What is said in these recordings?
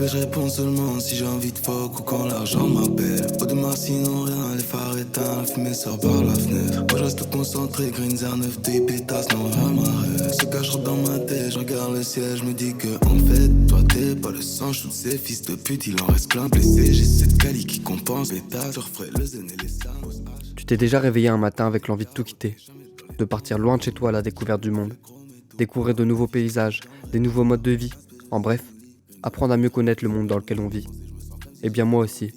Bébé, je réponds seulement si j'ai envie de fuck ou quand l'argent m'appelle. Au démarre, sinon rien, les phares éteints, la fumée sort par la fenêtre. Moi, je reste concentré, green 09, des pétasses, non, ramarre. Se cache dans ma tête, je regarde le ciel, je me dis que, en fait, toi, t'es pas le sang, je ces fils de pute, il en reste plein blessé. J'ai cette quali qui compense les tâches, je referai le zen et les sams. Tu t'es déjà réveillé un matin avec l'envie de tout quitter, de partir loin de chez toi à la découverte du monde, découvrir de nouveaux paysages, des nouveaux modes de vie, en bref, apprendre à mieux connaître le monde dans lequel on vit. Eh bien moi aussi,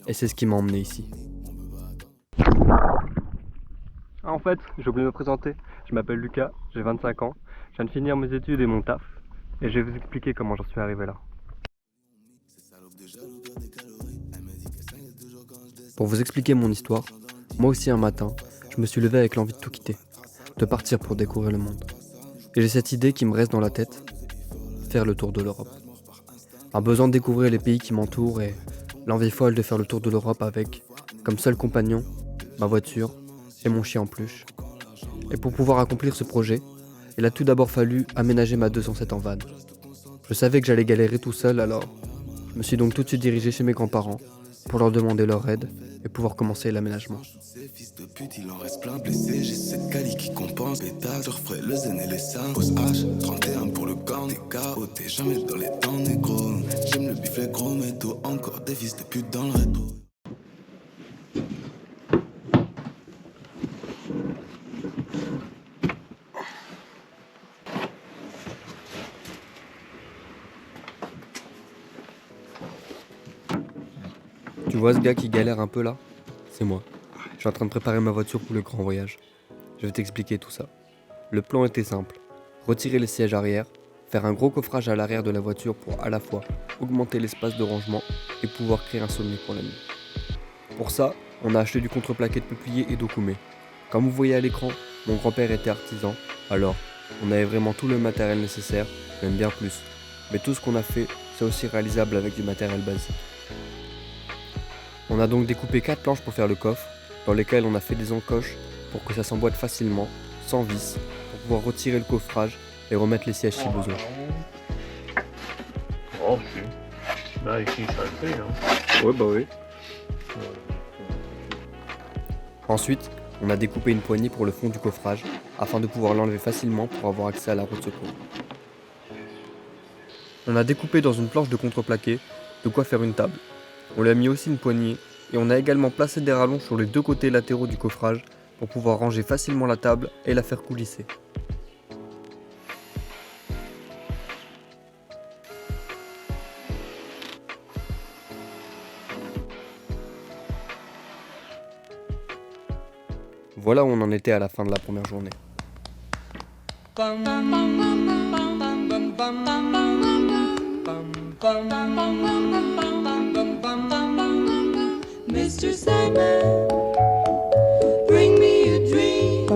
et c'est ce qui m'a emmené ici. En fait, j'ai oublié de me présenter, je m'appelle Lucas, j'ai 25 ans, je viens de finir mes études et mon taf, et je vais vous expliquer comment j'en suis arrivé là. Pour vous expliquer mon histoire, moi aussi un matin, je me suis levé avec l'envie de tout quitter, de partir pour découvrir le monde. Et j'ai cette idée qui me reste dans la tête, faire le tour de l'Europe. Un besoin de découvrir les pays qui m'entourent et l'envie folle de faire le tour de l'Europe avec, comme seul compagnon, ma voiture et mon chien en peluche. Et pour pouvoir accomplir ce projet, il a tout d'abord fallu aménager ma 207 en van. Je savais que j'allais galérer tout seul, alors je me suis donc tout de suite dirigé chez mes grands-parents pour leur demander leur aide et pouvoir commencer l'aménagement. Ces fils de pute, il en reste plein blessé. J'ai cette quali qui compense les tâches, je referai le zen et les sams. Pose H, 31 pour le corps, des KO, t'es jamais dans les temps négro. J'aime le bif, les gros métaux, encore des fils de pute dans le rétro. Tu vois ce gars qui galère un peu là? C'est moi. Je suis en train de préparer ma voiture pour le grand voyage. Je vais t'expliquer tout ça. Le plan était simple. Retirer les sièges arrière, faire un gros coffrage à l'arrière de la voiture pour à la fois augmenter l'espace de rangement et pouvoir créer un sommier pour la nuit. Pour ça, on a acheté du contreplaqué de peuplier et d'okoumé. Comme vous voyez à l'écran, mon grand-père était artisan, alors on avait vraiment tout le matériel nécessaire, même bien plus. Mais tout ce qu'on a fait, c'est aussi réalisable avec du matériel basique. On a donc découpé 4 planches pour faire le coffre, dans lesquelles on a fait des encoches pour que ça s'emboîte facilement, sans vis, pour pouvoir retirer le coffrage et remettre les sièges si besoin. Oh, si. Là, ici, ça le fait, hein. Ouais, bah oui. Ensuite, on a découpé une poignée pour le fond du coffrage, afin de pouvoir l'enlever facilement pour avoir accès à la roue de secours. On a découpé dans une planche de contreplaqué de quoi faire une table. On lui a mis aussi une poignée, et on a également placé des rallonges sur les deux côtés latéraux du coffrage pour pouvoir ranger facilement la table et la faire coulisser. Voilà où on en était à la fin de la première journée. Mr. Sandman, bring me a dream.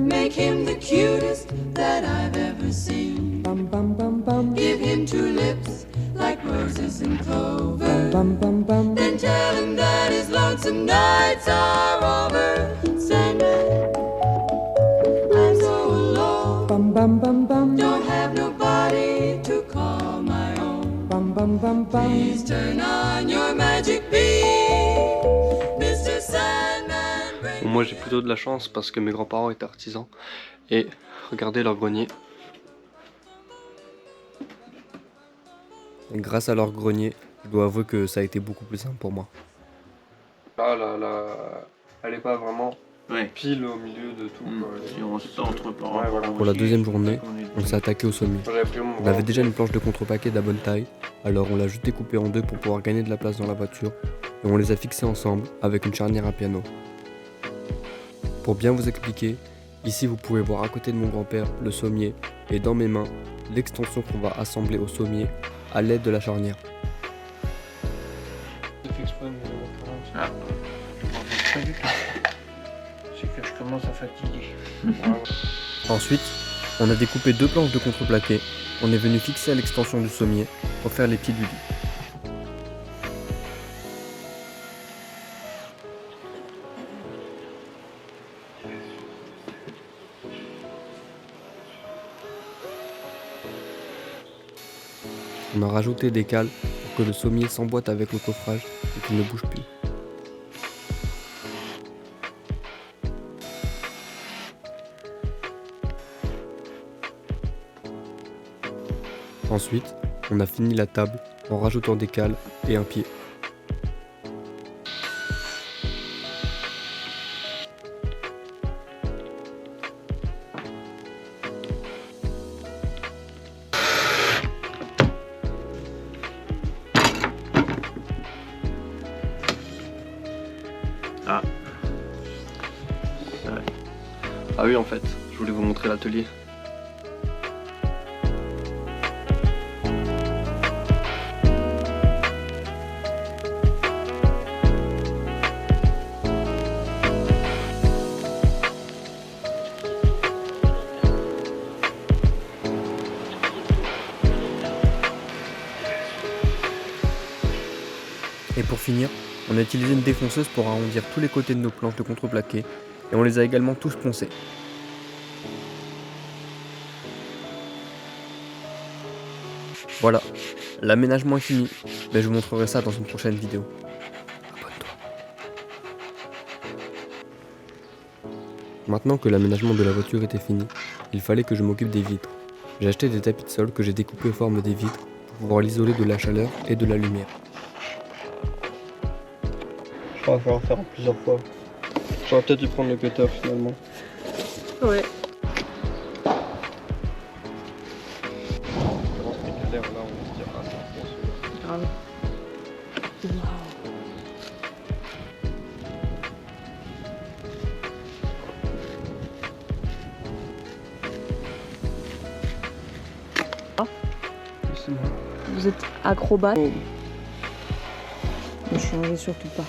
Make him the cutest that I've ever seen. Give him two lips like roses and clover. Then tell him that his lonesome nights are over. Sandman, I'm so alone. Don't have nobody to call my own. Please turn on your magic beam, Mr. Sandman. Bring Moi j'ai plutôt de la chance parce que mes grands-parents étaient artisans et regardez leur grenier. Et grâce à leur grenier, je dois avouer que ça a été beaucoup plus simple pour moi. Elle est pas vraiment pile au milieu de tout. Si on se centre par rapport Pour la deuxième journée, on s'est attaqué au sommier. On avait déjà une planche de contrepaquet de la bonne taille, alors on l'a juste découpée en deux pour pouvoir gagner de la place dans la voiture, et on les a fixés ensemble avec une charnière à piano. Pour bien vous expliquer, ici vous pouvez voir à côté de mon grand-père le sommier, et dans mes mains, l'extension qu'on va assembler au sommier à l'aide de la charnière. Ah, pas du tout. C'est que je commence à fatiguer. Ensuite, on a découpé deux planches de contreplaqué, on est venu fixer à l'extension du sommier pour faire les pieds du lit. On a rajouté des cales pour que le sommier s'emboîte avec le coffrage et qu'il ne bouge plus. Ensuite, on a fini la table en rajoutant des cales et un pied. Ah oui, en fait, je voulais vous montrer l'atelier. Et pour finir, on a utilisé une défonceuse pour arrondir tous les côtés de nos planches de contreplaqué et on les a également tous poncés. Voilà, l'aménagement est fini, mais je vous montrerai ça dans une prochaine vidéo. Abonne-toi. Maintenant que l'aménagement de la voiture était fini, il fallait que je m'occupe des vitres. J'ai acheté des tapis de sol que j'ai découpés aux formes des vitres pour pouvoir l'isoler de la chaleur et de la lumière. Je crois qu'il va falloir faire en plusieurs fois. J'aurais peut-être dû prendre le cutter finalement. Ouais. Comment c'est clair là, on va se dire ah c'est un bon celui-là. Grave. C'est bon. Vous êtes acrobate. Ne changez surtout pas.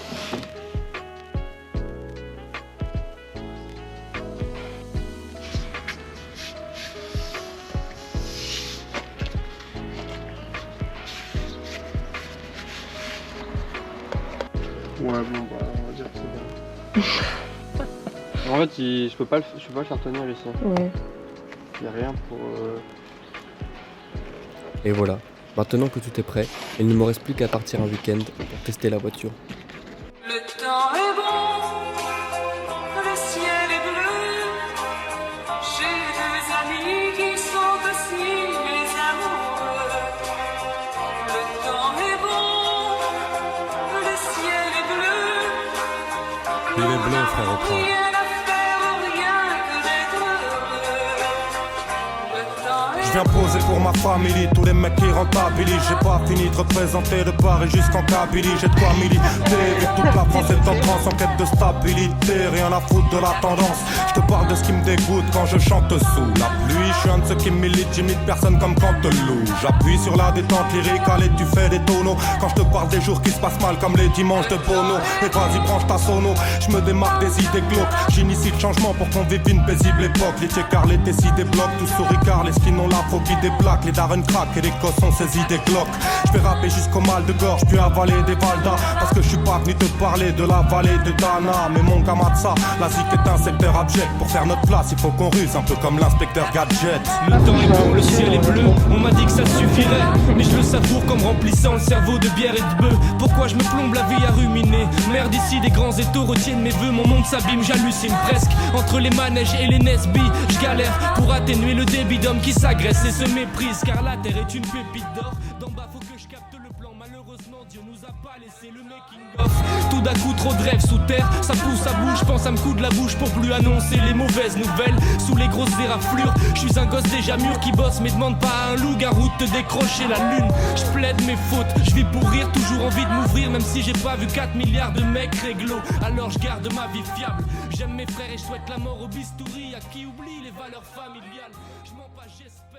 Ouais bon bah on va dire que c'est bon. En fait je peux pas le faire tenir ici. Ouais. Il n'y a rien pour... Et voilà, maintenant que tout est prêt, il ne me reste plus qu'à partir un week-end pour tester la voiture. Le temps est bon, le ciel est bleu. J'ai deux amis qui sont aussi mes amoureux. Le temps est bon, le ciel est bleu. Il est bleu, frère, au train. Rien à faire, rien que d'être heureux. Le temps est Je viens poser pour ma famille, tous les mecs qui rentabilisent. J'ai pas fini de représenter de Paris jusqu'en Kabylie. J'ai de quoi militer, vu que toute la France est en transe en quête de stabilité. Rien à foutre de la tendance, je te parle de ce qui me dégoûte quand je chante sous la pluie. Je suis un de ceux qui militent, j'imite personne comme Canteloup. J'appuie sur la détente lyrique, allez tu fais des tonneaux. Quand je te parle des jours qui se passent mal comme les dimanches de Bono. Et vas-y branche ta sono, je me démarque des idées glauques. J'initie le changement pour qu'on vive une paisible époque. Les tchécards, les tessis débloquent, tous sous Ricard, les skins ont l'afro qui déplaque. Les darren crack et les gosses ont saisi des glocks. Je vais rapper jusqu'au mal de gorge, puis avaler des valdas. Parce que je suis pas venu te parler de la vallée de Dana. Mais mon Kamatsa, la zik est un secteur abject. Pour faire notre place, il faut qu'on ruse un peu comme l'inspecteur Gadget. Le temps est bon, le ciel est bleu, on m'a dit que ça suffirait. Mais je le savoure comme remplissant le cerveau de bière et de bœuf. Pourquoi je me plombe la vie à ruminer? Merde ici, des grands étaux retiennent mes vœux. Mon monde s'abîme, j'hallucine presque. Entre les manèges et les Nesby, je galère pour atténuer le débit d'hommes qui s'agressent et se méprisent. Car la terre est une pépite d'or. D'en bas faut que je capte le plan. Malheureusement Dieu nous a pas laissé le making of. Tout d'un coup trop de rêves sous terre, ça pousse à bout. Je pense à me coudre la bouche pour plus annoncer les mauvaises nouvelles. Sous les grosses éraflures, je suis un gosse déjà mûr qui bosse. Mais demande pas à un loup-garou de te décrocher la lune. Je plaide mes fautes, je vis pour rire, toujours envie de m'ouvrir. Même si j'ai pas vu 4 milliards de mecs réglo. Alors je garde ma vie fiable. J'aime mes frères et je souhaite la mort au bistouri. À qui oublie les valeurs familiales. Je mens pas, j'espère.